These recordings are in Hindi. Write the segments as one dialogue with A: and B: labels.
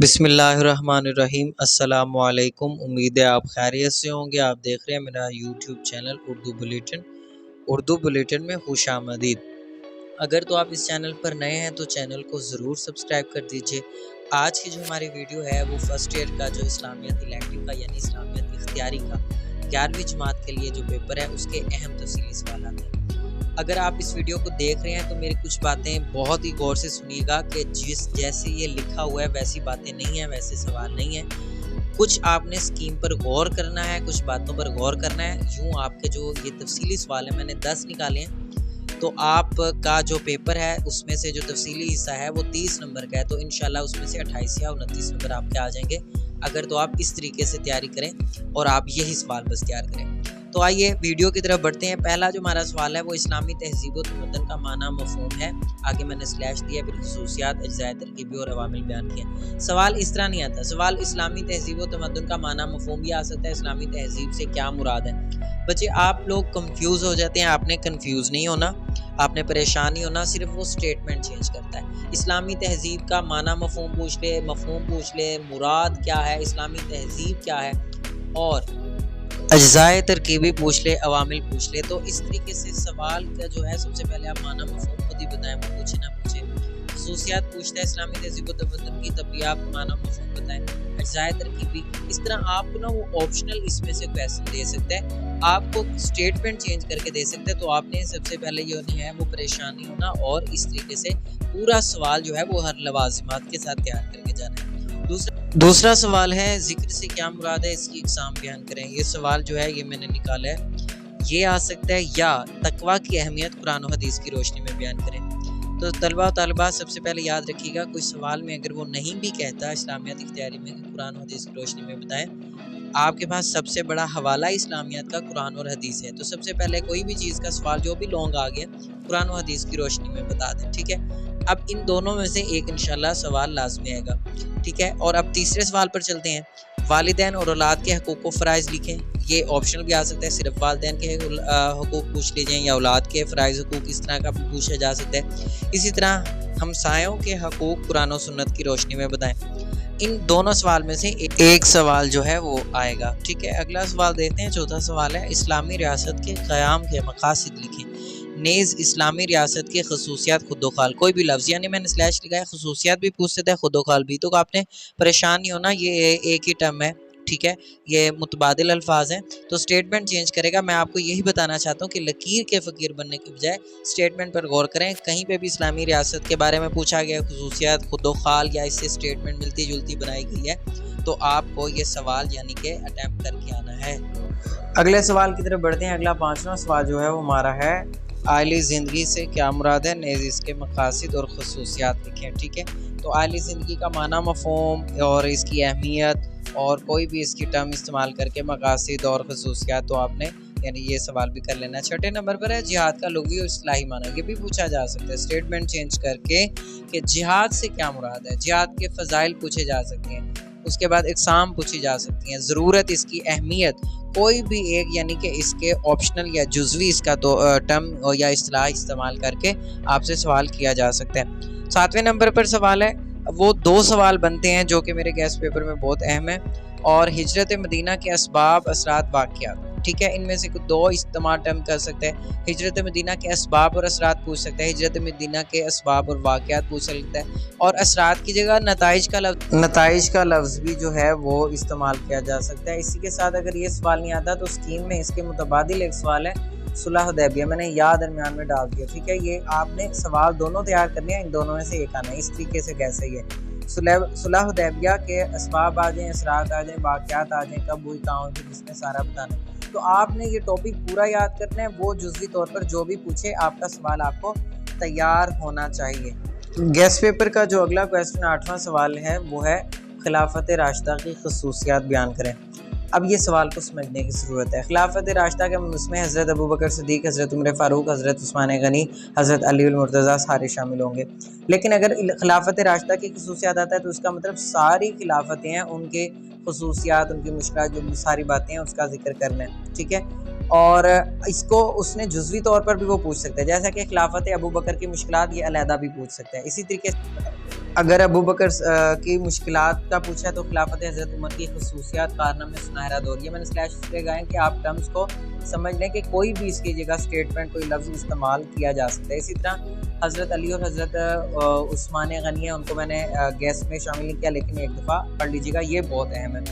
A: बिस्मिल्लाहिर्रहमानिर्रहीम। अस्सलामुअलैकुम। उम्मीद है आप खैरियत से होंगे। आप देख रहे हैं मेरा YouTube channel Urdu bulletin. Urdu bulletin में खुश आमदीद। अगर तो आप इस चैनल पर नए हैं तो चैनल को ज़रूर सब्सक्राइब कर दीजिए। आज की जो हमारी वीडियो है वो फर्स्ट ईयर का जो इस्लामियत इलेक्टिव का यानी इस्लामियत इख्तियारी का 11वीं जमात के लिए जो पेपर है उसके अहम तफसीली सवाल हैं। अगर आप इस वीडियो को देख रहे हैं तो मेरी कुछ बातें बहुत ही गौर से सुनिएगा कि जैसे ये लिखा हुआ है वैसी बातें नहीं है, वैसे सवाल नहीं है। कुछ आपने स्कीम पर गौर करना है, कुछ बातों पर गौर करना है। यूँ आपके जो ये तफसीली सवाल है मैंने 10 निकाले हैं, तो आपका जो पेपर है उसमें से जो तफसीली हिस्सा है वो 30 नंबर का है, तो इंशाल्लाह उसमें से 28 या 29 नंबर आपके आ जाएंगे अगर तो आप इस तरीके से तैयारी करें और आप यही सवाल बस तैयार करें। तो आइए वीडियो की तरफ बढ़ते हैं। पहला जो हमारा सवाल है वो इस्लामी तहजीब व तमद्दुन का माना मफहूम है। आगे मैंने स्लैश दिया, फिर खसूसियात, अज्ज़ाए तरकीबी और अवामिल बयान किए। सवाल इस तरह नहीं आता। सवाल इस्लामी तहजीब व तमद्दुन का माना मफहूम भी आ सकता है। इस्लामी तहजीब से क्या मुराद है? बच्चे आप लोग कंफ्यूज हो जाते हैं। आपने कंफ्यूज नहीं होना, आपने परेशान नहीं होना, सिर्फ वो स्टेटमेंट चेंज करता है। इस्लामी तहजीब का माना मफहूम पूछ ले, मफहूम पूछ ले, मुराद क्या है, इस्लामी तहजीब क्या है, और अज्ज़ाए तरकीबी पूछ ले, अवामिल पूछ ले। तो इस तरीके से सवाल का जो है सबसे पहले आप माना मफहूम खुद ही बताएं, वो पूछे ना पूछे। खसूसियात पूछता है इस्लामी तहजीब व तमद्दुन की, तब भी आप माना मफहूम बताएं। अज्ज़ाए तरकीबी, इस तरह आपको ना वो ऑप्शनल इसमें से क्वेश्चन दे सकता है, आपको स्टेटमेंट चेंज करके दे सकते हैं। तो आपने सबसे पहले ये नहीं है वो परेशानी होना और इस तरीके से पूरा सवाल जो है वो हर लवाजिमात के साथ तैयार करके जाना है। दूसरा सवाल है जिक्र से क्या मुराद है, इसकी इकसाम बयान करें। ये सवाल जो है ये मैंने निकाला है, ये आ सकता है या तकवा की अहमियत कुरान और हदीस की रोशनी में बयान करें। तो तलबा और तालिबात सबसे पहले याद रखिएगा, कोई सवाल में अगर वो नहीं भी कहता इस्लामियत इख्तियारी में कि कुरान और हदीस की रोशनी में बताएं, आपके पास सबसे बड़ा हवाला इस्लामियत का कुरान और हदीस है। तो सबसे पहले कोई भी चीज़ का सवाल जो भी लॉन्ग आ गया कुरान और हदीस की रोशनी में बता दें, ठीक है। अब इन दोनों में से एक इंशाल्लाह सवाल लाजमी आएगा, ठीक है। और अब तीसरे सवाल पर चलते हैं। वालिदैन और औलाद के हकूक़ व फ़राइज़ लिखें। ये ऑप्शनल भी आ सकता है, सिर्फ वालिदैन के हकूक़ पूछ लीजिए, या औलाद के फ़राइज़ हकूक़ इस तरह का पूछा जा सकता है। इसी तरह हमसायों के हकूक़ कुरान और सुन्नत की रोशनी में बताएं। इन दोनों सवाल में से एक सवाल जो है वो आएगा, ठीक है। अगला सवाल देखते हैं। चौथा सवाल है इस्लामी रियासत के क़याम के मकासद लिखें। नेज़ इस्लामी रियासत के खसूसियात खुदोखाल, कोई भी लफ्ज़, यानी मैंने स्लैश लिखा है, खसूसियात भी पूछ सकते हैं, खुदोखाल भी। तो आपने परेशान नहीं होना, ये एक ही टर्म है, ठीक है, ये मुतबादिल अल्फाज हैं, तो स्टेटमेंट चेंज करेगा। मैं आपको यही बताना चाहता हूँ कि लकीर के फ़कीर बनने के बजाय स्टेटमेंट पर गौर करें। कहीं पे भी इस्लामी रियासत के बारे में पूछा गया खसूसियात खुदोखाल या इससे स्टेटमेंट मिलती जुलती बनाई गई है, तो आपको ये सवाल यानी कि अटैम्प्ट करके आना है। अगले सवाल की तरफ बढ़ते हैं। अगला पाँचवा सवाल जो है वो हमारा है आली ज़िंदगी से क्या मुराद है, नेज़ इसके मकासद और खसूसियात लिखें, ठीक है। तो आली ज़िंदगी का माना मफहूम और इसकी अहमियत और कोई भी इसकी टर्म इस्तेमाल करके मकासद और खसूसियात, तो आपने यानी ये सवाल भी कर लेना। छठे नंबर पर है जिहाद का लुग़वी और इस्लाही माना। ये भी पूछा जा सकता है स्टेटमेंट चेंज करके कि जिहाद से क्या मुराद है। जिहाद के फ़ज़ाइल पूछे जा सकते हैं, उसके बाद इक़साम पूछी जा सकती हैं, ज़रूरत, इसकी अहमियत, कोई भी एक यानी कि इसके ऑप्शनल या जुज़वी इसका तो टर्म या इस्तिलाह इस्तेमाल करके आपसे सवाल किया जा सकता है। सातवें नंबर पर सवाल है, वो दो सवाल बनते हैं जो कि मेरे गेस्ट पेपर में बहुत अहम है, और हिजरत मदीना के असबाब, असरात, वाक़यात, ठीक है। इनमें से दो इस्तेमाल टर्म कर सकते हैं। हिजरत मदीना के असबाब और असरात पूछ सकते हैं, हिजरत मदीना के असबाब और वाक़यात पूछ सकता है, और असरात की जगह नताइज का लफ्ज़ भी जो है वो इस्तेमाल किया जा सकता है। इसी के साथ अगर ये सवाल नहीं आता तो स्कीम में इसके मुतबादिल एक सवाल है सुलह हुदैबिया, मैंने या दरमियान में डाल दिया, ठीक है। ये आपने सवाल दोनों तैयार करने हैं, इन दोनों में से एक आना है। इस तरीके से कैसे ये सुलह हुदैबिया के असबाब आ जाएँ, असरात आ जाएँ, वाक़यात आ जाएँ, कब हुई, कहाँ हुई, फिर इसमें सारा बताना है। तो आपने ये टॉपिक पूरा याद करना है, वो जुज़वी तौर पर जो भी पूछे आपका सवाल आपको तैयार होना चाहिए। गेस्ट पेपर का जो अगला क्वेश्चन 8वां सवाल है वो है खिलाफत राशिदा की खसूसियात बयान करें। अब ये सवाल को समझने की ज़रूरत है। खिलाफत राशिदा के उसमें हज़रत अबू बकर सिद्दीक़, हज़रत उमर फ़ारूक, हज़रत उस्मान गनी, हज़रत अली उल मुर्तज़ा सारे शामिल होंगे। लेकिन अगर खिलाफत राशिदा की खसूसियात आता है तो उसका मतलब सारी खिलाफतें हैं, उनके खसूसियात, उनकी मुश्किलात, जो सारी बातें हैं उसका जिक्र करना है, ठीक है। और इसको उसने जुज़वी तौर पर भी वो पूछ सकता है, जैसा कि खिलाफत अबू बकर की मुश्किलात ये अलहदा भी पूछ सकता है। इसी तरीके से अगर अबू बकर की मुश्किलात का पूछा है तो खिलाफत हज़रत उमर की खसूसियात कारनामे सुनहरा दौर, ये मैंने स्लैश इसलिए गाए कि आप टर्म्स को समझ लें कि कोई भी इसकी जगह स्टेटमेंट कोई लफ्ज़ इस्तेमाल किया जा सकता है। इसी तरह हज़रत अली और हज़रत उस्मान गनी है, उनको मैंने गेस्ट में शामिल नहीं किया, लेकिन एक दफ़ा पढ़ लीजिएगा, ये बहुत अहम है।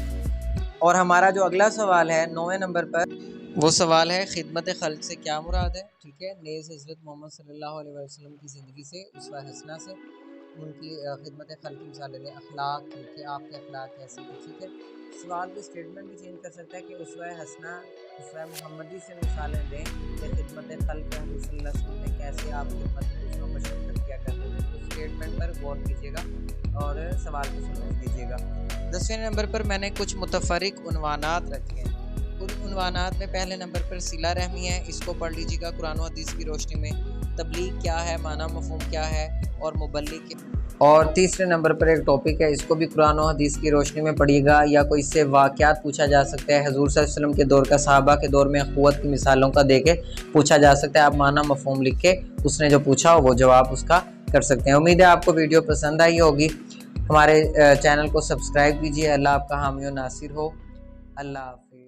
A: और हमारा जो अगला सवाल है 9वें नंबर पर, वो सवाल है खिदमत खल्क से क्या मुराद है। ठीक है, नेज़ हज़रत मोहम्मद सल्लल्लाहु अलैहि वसल्लम की ज़िंदगी से, उसवा हसना से, उनकी खिदमत खल्क की मिसालें दें, अखलाक कि आपके अखलाक कैसे थे। ठीक है, सवाल की स्टेटमेंट भी चेंज कर सकता है कि उसवा हसना, उसवा मोहम्मदी से मिसालें दें कि खिदमत खल्क सल्लल्लाहु अलैहि वसल्लम में कैसे आप खिदमत दूसरों को शिरकत किया करते थे। तो स्टेटमेंट पर गौर कीजिएगा और सवाल को समझ लीजिएगा। 10वें नंबर पर मैंने कुछ मुतफरिक उन्वानात रखे हैं। उन उन्वानात में पहले नंबर पर सिला रहमी है, इसको पढ़ लीजिएगा कुरान और हदीस की रोशनी में। तबलीग क्या है, माना मफहूम क्या है, और मुबल्लिग क्या। और तीसरे नंबर पर एक टॉपिक है, इसको भी कुरान और हदीस की रोशनी में पढ़िएगा, या कोई इससे वाक़यात पूछा जा सकता है हज़ूर सल्लल्लाहु अलैहि वसल्लम के दौर का, सहाबा के दौर में क़ुव्वत की मिसालों का देके पूछा जा सकता है। आप माना मफहूम लिख के उसने जो पूछा हो वो जवाब उसका कर सकते हैं। उम्मीद है आपको वीडियो पसंद आई होगी। हमारे चैनल को सब्सक्राइब कीजिए। अल्लाह आपका हामी और नासिर हो। अल्लाह हाफ़िज़।